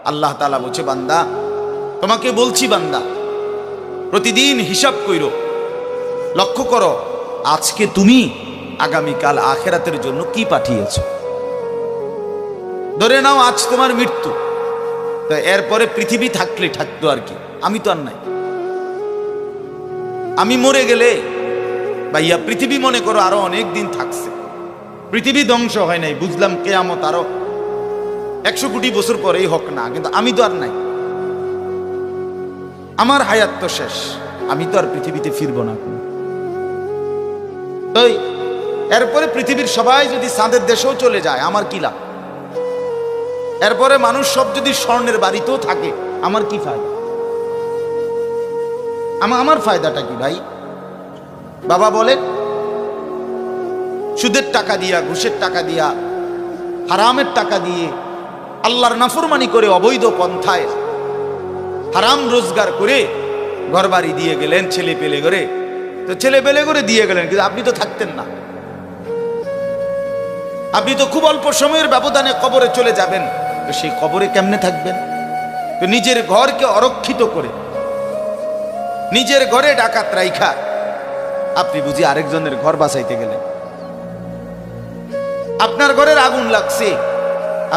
আল্লাহ তাআলা বলছে, বান্দা তোমাকে বলছি, বান্দা প্রতিদিন হিসাব কইরো, লক্ষ্য করো আজকে তুমি আগামীকাল আখিরাতের জন্য কি পাঠিয়েছো। ধরে নাও আজ তোমার মৃত্যু, তো এরপরে পৃথিবী থাকলে থাকতো আর কি, আমি তো আর নাই। আমি মরে গেলে ভাইয়া পৃথিবী মনে করো আরো অনেক দিন থাকছে, পৃথিবী ধ্বংস হয় নাই, বুঝলাম কিয়ামত আরো 100 কোটি বছর পরেই হোক না, কিন্তু আমি তো আর নাই, আমার হায়াত তো শেষ, আমি তো আর পৃথিবীতে ফিরবো না। তাই এরপরে পৃথিবীর সবাই যদি চাঁদের দেশেও চলে যায় আমার কি লাভ? এরপরে মানুষ সব যদি স্বর্ণের বাড়িতেও থাকে আমার কি ফায়দা? আমার ফায়দাটা কি ভাই? বাবা বলে সুদের টাকা দিয়া, ঘুষের টাকা দিয়া, হারামের টাকা দিয়ে, আল্লাহর নাফরমানি করে, অবৈধ পন্থায় হারাম রোজগার করে ঘর বাড়ি দিয়ে গেলেন, ছেলে পেলে করে, তো ছেলে পেলে করে দিয়ে গেলেন, কিন্তু আপনি তো থাকতেন না, আপনি তো খুব অল্প সময়ের ব্যবধানে কবরে চলে যাবেন, তো সেই কবরে কেমনে থাকবেন? তো নিজের ঘরকে অরক্ষিত করে, নিজের ঘরে ডাকাত রাইখা আপনি বুঝি আরেকজনের ঘর বাঁচাইতে গেলেন। আপনার ঘরের আগুন লাগছে,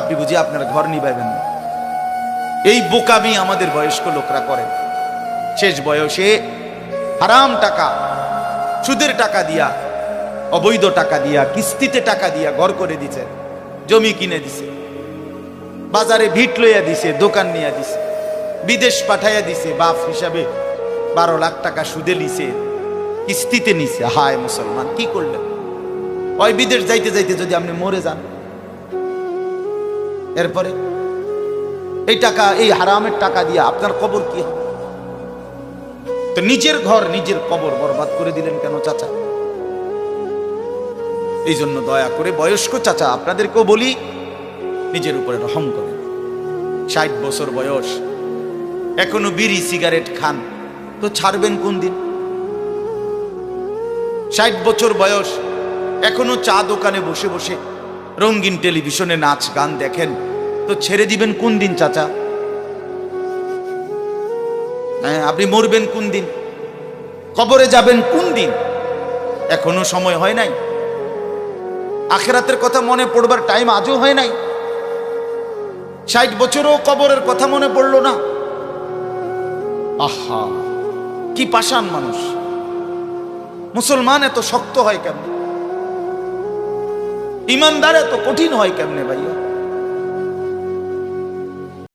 আপনি বুঝি আপনার ঘর নিভাইবেন না। এই বোকামি আমাদের বয়স্ক লোকরা করে। শেষ বয়সে হারাম টাকা, সুদের টাকা দিয়া, অবৈধ টাকা দিয়া, কিস্তিতে টাকা দিয়া ঘর করে দিছে, জমি কিনে দিছে, বাজারে ভিট লইয়া দিছে, দোকান নিয়ে দিছে, বিদেশ পাঠাইয়া দিছে, বাপ হিসাবে 12 লাখ টাকা সুদে নিছে, কিস্তিতে নিছে। হায় মুসলমান, কি করলেন? ওই বিদেশ যাইতে যাইতে যদি আপনি মরে যান, এরপরে এই টাকা, এই হারামের টাকা দিয়ে আপনার কবর কি হবে? তো নিজের ঘর, নিজের কবর বরবাদ করে দিলেন কেন চাচা? এই জন্য দয়া করে বয়স্ক চাচা আপনাদেরকেও বলি, নিজের উপরে রহম করেন। 60 বছর বয়স, এখনো বিড়ি সিগারেট খান, তো ছাড়বেন কোন দিন? 60 বছর বয়স, এখনো চা দোকানে বসে বসে রঙিন টেলিভিশনে নাচ গান দেখেন, তো ছেড়ে দিবেন কোন দিন চাচা? হ্যাঁ, আপনি মরবেন কোন দিন? কবরে যাবেন কোন দিন? এখনো সময় হয় নাই, আখিরাতের কথা মনে পড়বার টাইম আজও হয় নাই। 60 বছরও কবরের কথা মনে পড়লো না। আহা, কি পাষাণ মানুষ! মুসলমান এত শক্ত হয় কেমনে? ইমানদার এত কঠিন হয় কেমনে ভাইয়া?